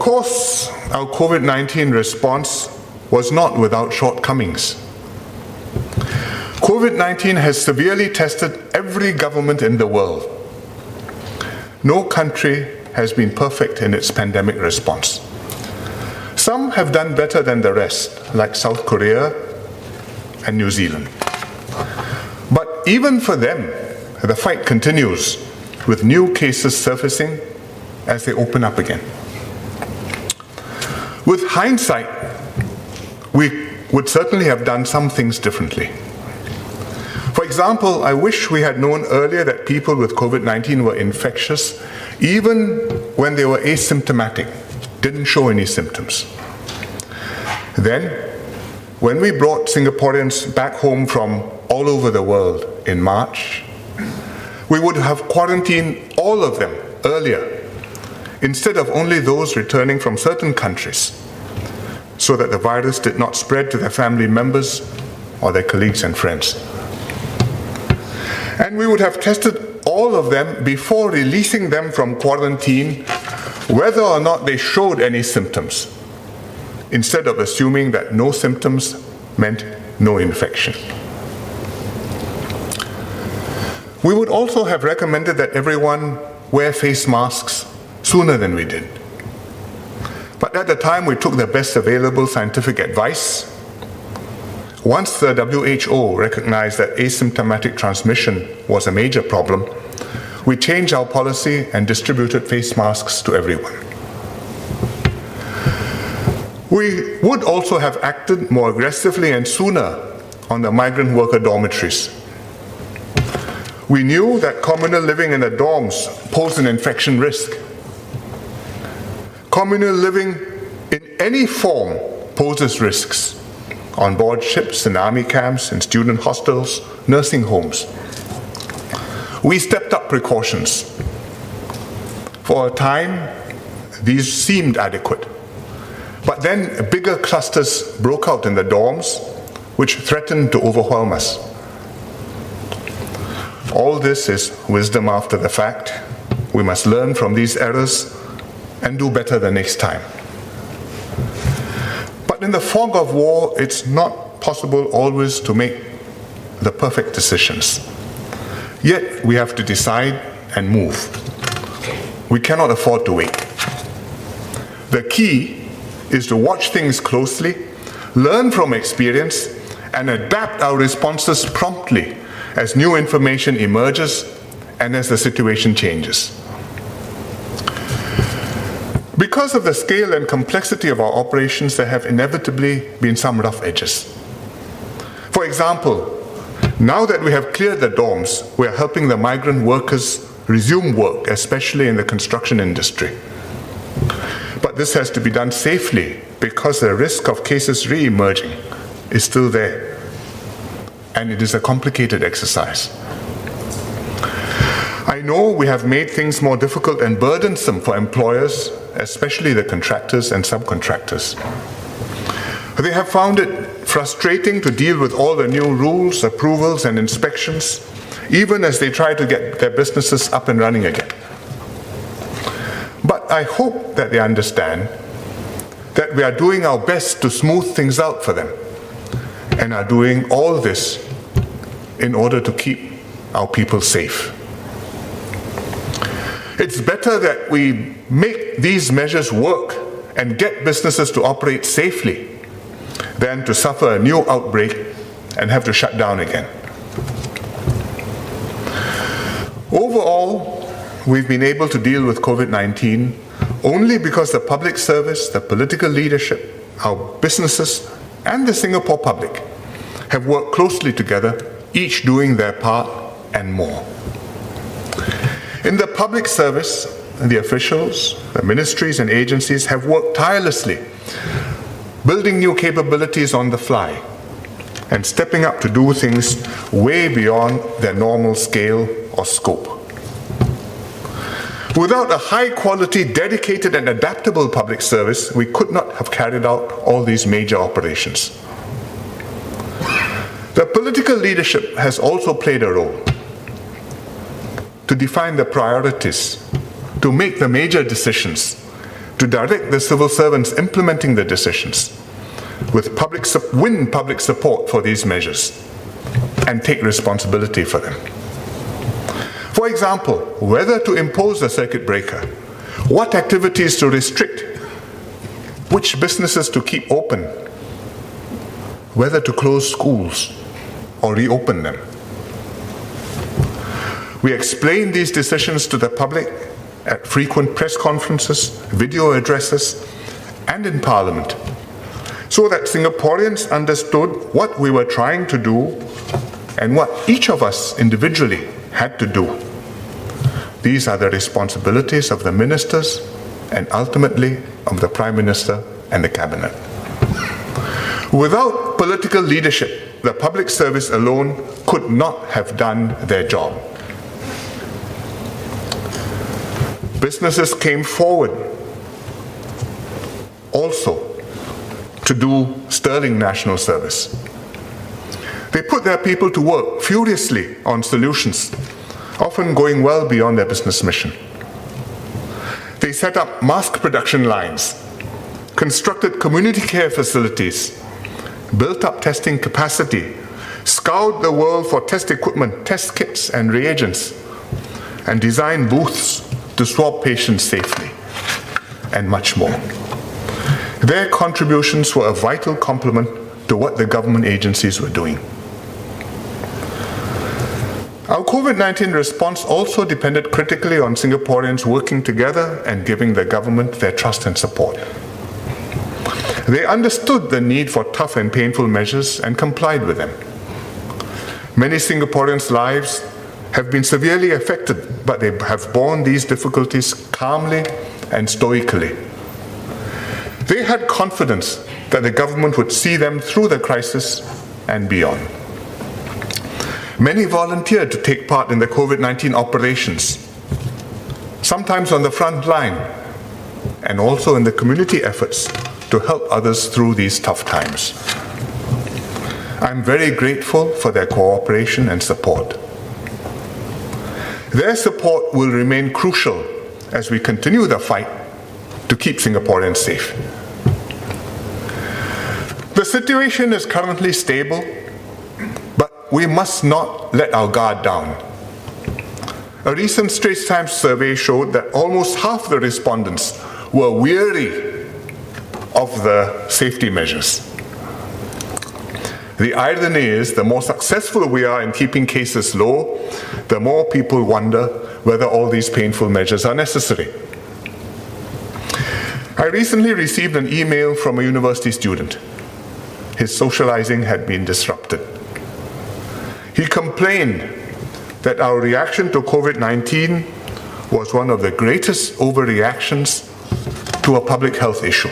course, our COVID-19 response was not without shortcomings. COVID-19 has severely tested every government in the world. No country has been perfect in its pandemic response. Some have done better than the rest, like South Korea and New Zealand. But even for them, the fight continues, with new cases surfacing as they open up again. With hindsight, we would certainly have done some things differently. For example, I wish we had known earlier that people with COVID-19 were infectious even when they were asymptomatic, didn't show any symptoms. Then, when we brought Singaporeans back home from all over the world in March, we would have quarantined all of them earlier, instead of only those returning from certain countries, so that the virus did not spread to their family members or their colleagues and friends. And we would have tested all of them before releasing them from quarantine, whether or not they showed any symptoms, instead of assuming that no symptoms meant no infection. We would also have recommended that everyone wear face masks sooner than we did. But at the time, we took the best available scientific advice. Once the WHO recognized that asymptomatic transmission was a major problem, we changed our policy and distributed face masks to everyone. We would also have acted more aggressively and sooner on the migrant worker dormitories. We knew that communal living in the dorms posed an infection risk. Communal living in any form poses risks on board ships, in army camps, in student hostels, nursing homes. We stepped up precautions. For a time, these seemed adequate. But then bigger clusters broke out in the dorms, which threatened to overwhelm us. All this is wisdom after the fact. We must learn from these errors and do better the next time. But in the fog of war, it's not possible always to make the perfect decisions. Yet we have to decide and move. We cannot afford to wait. The key is to watch things closely, learn from experience, and adapt our responses promptly as new information emerges and as the situation changes. Because of the scale and complexity of our operations, there have inevitably been some rough edges. For example, now that we have cleared the dorms, we are helping the migrant workers resume work, especially in the construction industry. But this has to be done safely because the risk of cases re-emerging is still there. And it is a complicated exercise. I know we have made things more difficult and burdensome for employers, especially the contractors and subcontractors. They have found it frustrating to deal with all the new rules, approvals, and inspections, even as they try to get their businesses up and running again. But I hope that they understand that we are doing our best to smooth things out for them, and are doing all this in order to keep our people safe. It's better that we make these measures work and get businesses to operate safely than to suffer a new outbreak and have to shut down again. Overall, we've been able to deal with COVID-19 only because the public service, the political leadership, our businesses, and the Singapore public have worked closely together, each doing their part and more. In the public service, the officials, the ministries and agencies have worked tirelessly, building new capabilities on the fly and stepping up to do things way beyond their normal scale or scope. Without a high-quality, dedicated and adaptable public service, we could not have carried out all these major operations. The political leadership has also played a role to define the priorities, to make the major decisions to direct the civil servants implementing the decisions, win public support for these measures, and take responsibility for them. For example, whether to impose a circuit breaker, what activities to restrict, which businesses to keep open, whether to close schools or reopen them. We explain these decisions to the public at frequent press conferences, video addresses, and in Parliament, so that Singaporeans understood what we were trying to do and what each of us individually had to do. These are the responsibilities of the ministers and ultimately of the Prime Minister and the Cabinet. Without political leadership, the public service alone could not have done their job. Businesses came forward also to do sterling national service. They put their people to work furiously on solutions, often going well beyond their business mission. They set up mask production lines, constructed community care facilities, built up testing capacity, scoured the world for test equipment, test kits and reagents, and designed booths to swab patients safely, and much more. Their contributions were a vital complement to what the government agencies were doing. Our COVID-19 response also depended critically on Singaporeans working together and giving the government their trust and support. They understood the need for tough and painful measures and complied with them. Many Singaporeans' lives have been severely affected, but they have borne these difficulties calmly and stoically. They had confidence that the government would see them through the crisis and beyond. Many volunteered to take part in the COVID-19 operations, sometimes on the front line, and also in the community efforts to help others through these tough times. I'm very grateful for their cooperation and support. Their support will remain crucial as we continue the fight to keep Singaporeans safe. The situation is currently stable, but we must not let our guard down. A recent Straits Times survey showed that almost half the respondents were weary of the safety measures. The irony is, the more successful we are in keeping cases low, the more people wonder whether all these painful measures are necessary. I recently received an email from a university student. His socializing had been disrupted. He complained that our reaction to COVID-19 was one of the greatest overreactions to a public health issue.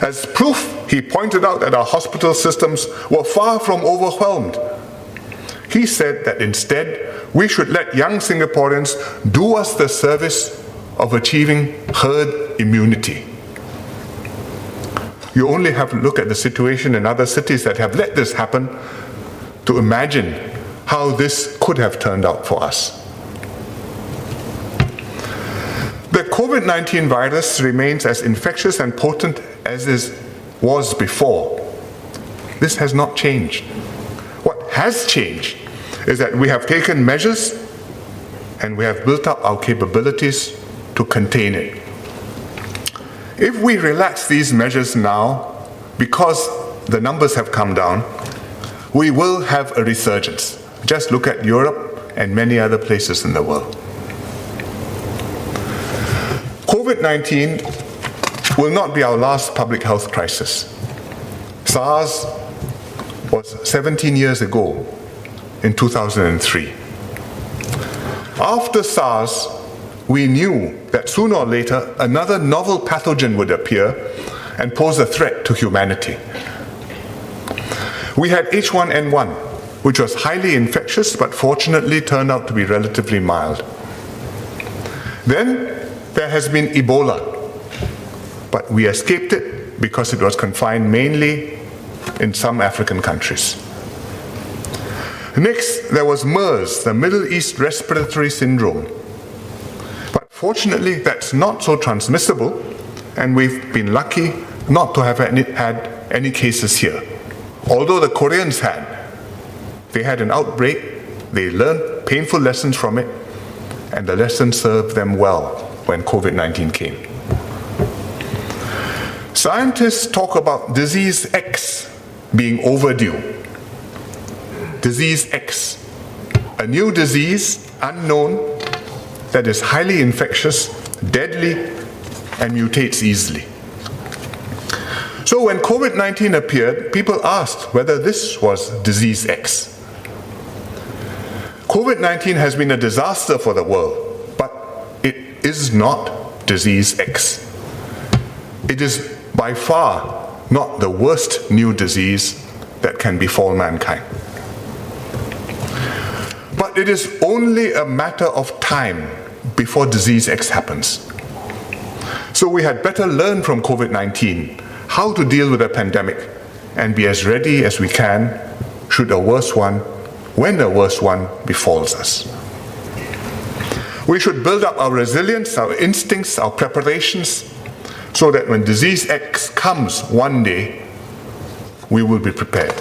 As proof, he pointed out that our hospital systems were far from overwhelmed. He said that instead, we should let young Singaporeans do us the service of achieving herd immunity. You only have to look at the situation in other cities that have let this happen to imagine how this could have turned out for us. The COVID-19 virus remains as infectious and potent as it was before. This has not changed. What has changed is that we have taken measures and we have built up our capabilities to contain it. If we relax these measures now, because the numbers have come down, we will have a resurgence. Just look at Europe and many other places in the world. COVID-19 will not be our last public health crisis. SARS was 17 years ago in 2003. After SARS, we knew that sooner or later another novel pathogen would appear and pose a threat to humanity. We had H1N1, which was highly infectious but fortunately turned out to be relatively mild. Then there has been Ebola, but we escaped it because it was confined mainly in some African countries. Next, there was MERS, the Middle East Respiratory Syndrome. But Fortunately, that's not so transmissible, and we've been lucky not to have had any cases here. Although the Koreans they had an outbreak, they learned painful lessons from it, and the lesson served them well when COVID-19 came. Scientists talk about disease X being overdue. Disease X, a new disease, unknown, that is highly infectious, deadly, and mutates easily. So when COVID-19 appeared, people asked whether this was disease X. COVID-19 has been a disaster for the world, but it is not disease X. It is by far not the worst new disease that can befall mankind. But it is only a matter of time before disease X happens. So we had better learn from COVID-19 how to deal with a pandemic and be as ready as we can when a worse one befalls us. We should build up our resilience, our instincts, our preparations, so that when disease X comes one day, we will be prepared.